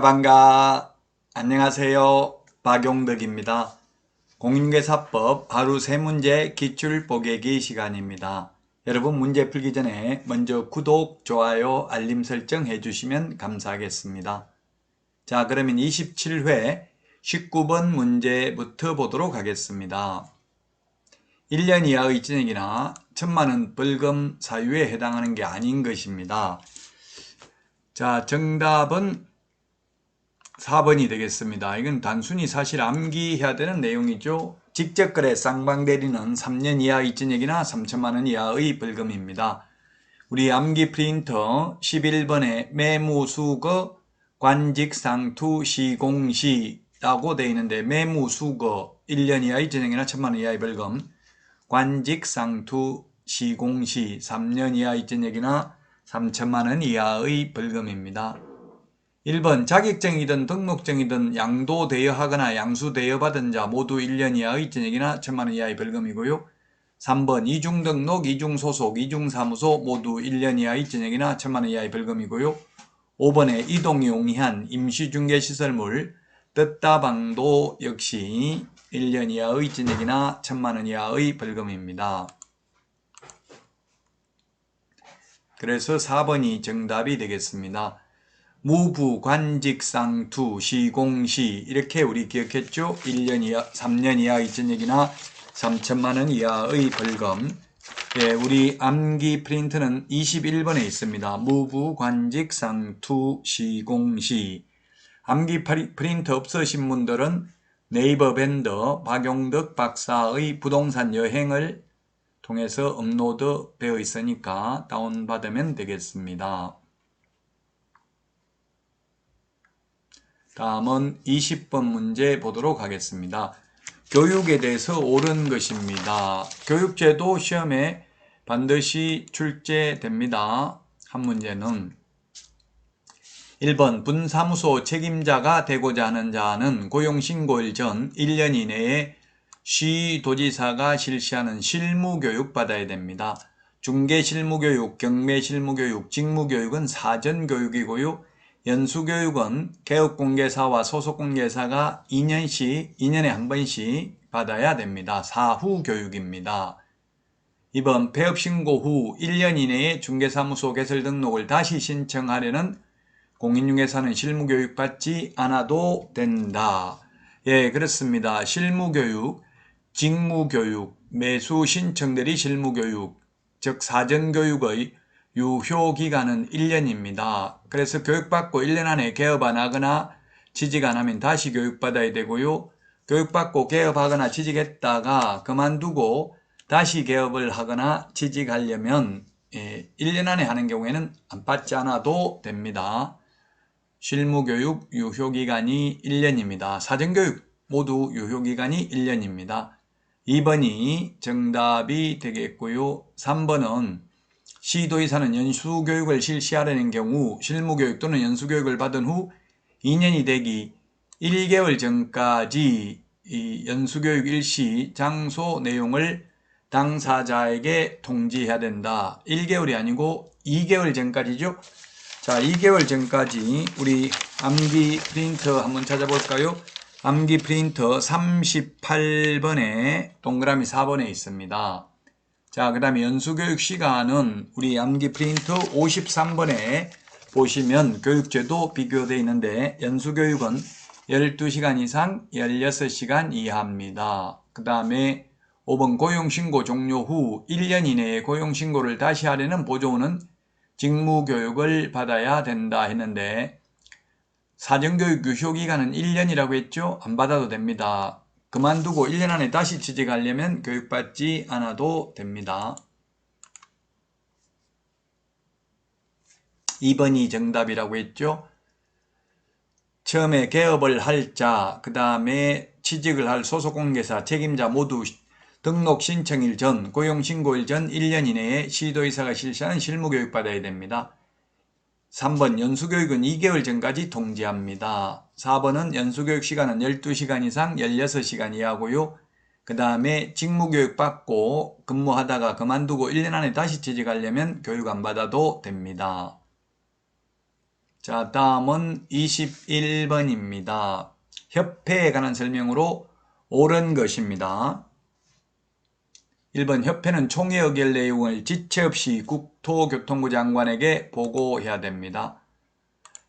반가. 안녕하세요. 박용덕입니다. 공인중개사법 하루 3문제 기출 보기기 시간입니다. 여러분 문제 풀기 전에 먼저 구독, 좋아요, 알림 설정 해주시면 감사하겠습니다. 자, 그러면 27회 19번 문제부터 보도록 하겠습니다. 1년 이하의 진액이나 1000만원 벌금 사유에 해당하는 게 아닌 것입니다. 자, 정답은 4번이 되겠습니다. 이건 단순히 사실 암기해야 되는 내용이죠. 직접거래 쌍방대리는 3년 이하의 진액이나 3천만원 이하의 벌금입니다. 우리 암기 프린터 11번에 매무수거 관직상투 시공시라고 되어 있는데, 매무수거 1년 이하의 진액이나 1000만원 이하의 벌금, 관직상투 시공시 3년 이하의 진액이나 3천만원 이하의 벌금입니다. 1번 자격증이든 등록증이든 양도대여하거나 양수대여받은 자 모두 1년 이하의 진액이나 1000만원 이하의 벌금이고요. 3번 이중등록, 이중소속, 이중사무소 모두 1년 이하의 진액이나 1000만원 이하의 벌금이고요. 5번에 이동이 용이한 임시중개시설물 뜻다방도 역시 1년 이하의 진액이나 1000만원 이하의 벌금입니다. 그래서 4번이 정답이 되겠습니다. 무부, 관직상투, 시공시 이렇게 우리 기억했죠? 1년 이하, 3년 이하의 진액이나 3천만원 이하의 벌금. 예, 우리 암기 프린트는 21번에 있습니다. 무부, 관직상투, 시공시. 암기 프린트 없으신 분들은 네이버 밴더 박용덕 박사의 부동산 여행을 통해서 업로드 되어 있으니까 다운받으면 되겠습니다. 다음은 20번 문제 보도록 하겠습니다. 교육에 대해서 옳은 것입니다. 교육제도 시험에 반드시 출제됩니다. 한 문제는 1번 분사무소 책임자가 되고자 하는 자는 고용신고일 전 1년 이내에 시도지사가 실시하는 실무교육 받아야 됩니다. 중개실무교육, 경매실무교육, 직무교육은 사전교육이고요. 연수교육은 개업공개사와 소속공개사가 2년에 한 번씩 받아야 됩니다. 사후교육입니다. 2번 폐업신고 후 1년 이내에 중개사무소 개설 등록을 다시 신청하려는 공인중개사는 실무교육 받지 않아도 된다. 예, 그렇습니다. 실무교육, 직무교육, 매수 신청들이 실무교육, 즉 사전교육의 유효기간은 1년입니다. 그래서 교육받고 1년 안에 개업 안 하거나 취직 안 하면 다시 교육받아야 되고요. 교육받고 개업하거나 취직했다가 그만두고 다시 개업을 하거나 취직하려면 1년 안에 하는 경우에는 안 받지 않아도 됩니다. 실무교육 유효기간이 1년입니다. 사전교육 모두 유효기간이 1년입니다. 2번이 정답이 되겠고요. 3번은 시도지사는 연수교육을 실시하려는 경우 실무교육 또는 연수교육을 받은 후 2년이 되기 1개월 전까지 이 연수교육 일시 장소 내용을 당사자에게 통지해야 된다. 1개월이 아니고 2개월 전까지죠. 자, 2개월 전까지 우리 암기 프린터 한번 찾아볼까요? 암기 프린터 38번에 동그라미 4번에 있습니다. 자, 그 다음에 연수교육 시간은 우리 암기 프린터 53번에 보시면 교육제도 비교되어 있는데 연수교육은 12시간 이상 16시간 이하입니다. 그 다음에 5번 고용신고 종료 후 1년 이내에 고용신고를 다시 하려는 보조원은 직무교육을 받아야 된다 했는데 사전교육 유효기간은 1년이라고 했죠? 안 받아도 됩니다. 그만두고 1년 안에 다시 취직하려면 교육받지 않아도 됩니다. 2번이 정답이라고 했죠. 처음에 개업을 할 자, 그 다음에 취직을 할 소속공개사, 책임자 모두 등록 신청일 전, 고용신고일 전 1년 이내에 시도지사가 실시하는 실무교육 받아야 됩니다. 3번 연수교육은 2개월 전까지 통지합니다. 4번은 연수교육 시간은 12시간 이상 16시간 이하고요. 그 다음에 직무교육 받고 근무하다가 그만두고 1년 안에 다시 취직하려면 교육 안 받아도 됩니다. 자, 다음은 21번입니다. 협회에 관한 설명으로 옳은 것입니다. 1번 협회는 총회 의결 내용을 지체 없이 국토교통부 장관에게 보고해야 됩니다.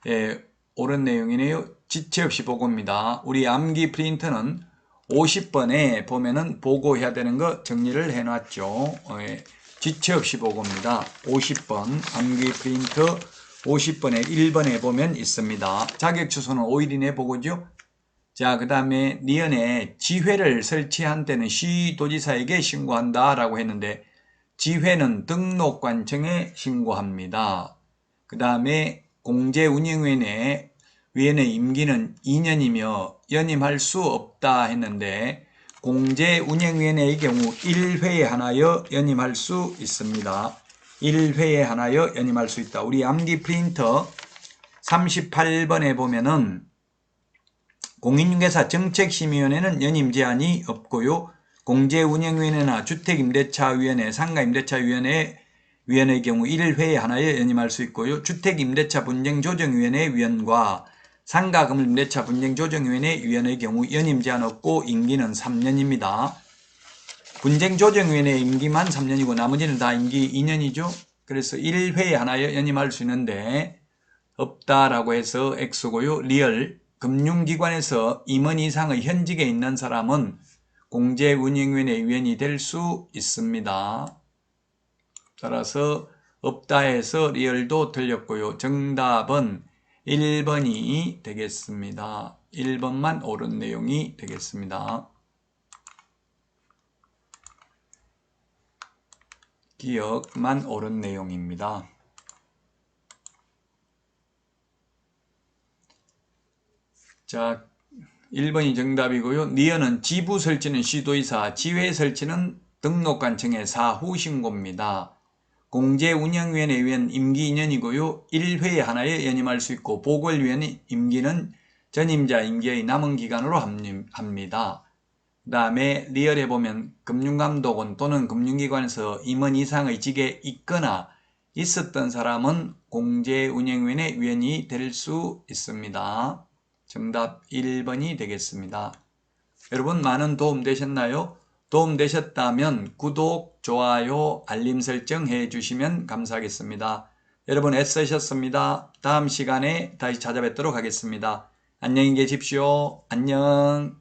예, 옳은 내용이네요. 지체 없이 보고입니다. 우리 암기 프린터는 50번에 보면은 보고해야 되는 거 정리를 해놨죠. 예, 지체 없이 보고입니다. 50번 암기 프린터 50번에 1번에 보면 있습니다. 자격 취소는 5일 이내 보고죠. 자, 그 다음에 니은에 지회를 설치한 때는 시도지사에게 신고한다 라고 했는데 지회는 등록관청에 신고합니다. 그 다음에 공제운영위원회 임기는 2년이며 연임할 수 없다 했는데 공제운영위원회의 경우 1회에 하나여 연임할 수 있습니다. 1회에 하나여 연임할 수 있다. 우리 암기 프린터 38번에 보면은 공인중개사 정책심의위원회는 연임 제한이 없고요. 공제운영위원회나 주택임대차위원회, 상가임대차위원회의 경우 1회에 하나에 연임할 수 있고요. 주택임대차 분쟁조정위원회 위원과 상가건물임대차 분쟁조정위원회 위원의 경우 연임 제한 없고 임기는 3년입니다. 분쟁조정위원회 임기만 3년이고 나머지는 다 임기 2년이죠. 그래서 1회에 하나에 연임할 수 있는데 없다라고 해서 X고요. 리얼 금융기관에서 임원 이상의 현직에 있는 사람은 공제운영위원회 위원이 될 수 있습니다. 따라서 없다 해서 리얼도 틀렸고요. 정답은 1번이 되겠습니다. 1번만 옳은 내용이 되겠습니다. 기억만 옳은 내용입니다. 자, 1번이 정답이고요. 니은은 지부 설치는 시도의사, 지회 설치는 등록관청의 사후 신고입니다. 공제운영위원회 위원 임기 2년이고요. 1회에 하나에 연임할 수 있고 보궐위원 임기는 전임자 임기의 남은 기간으로 합니다. 그 다음에 리얼에 보면 금융감독원 또는 금융기관에서 임원 이상의 직에 있거나 있었던 사람은 공제운영위원회 위원이 될 수 있습니다. 정답 1번이 되겠습니다. 여러분 많은 도움 되셨나요? 도움 되셨다면 구독, 좋아요, 알림 설정 해주시면 감사하겠습니다. 여러분 애쓰셨습니다. 다음 시간에 다시 찾아뵙도록 하겠습니다. 안녕히 계십시오. 안녕.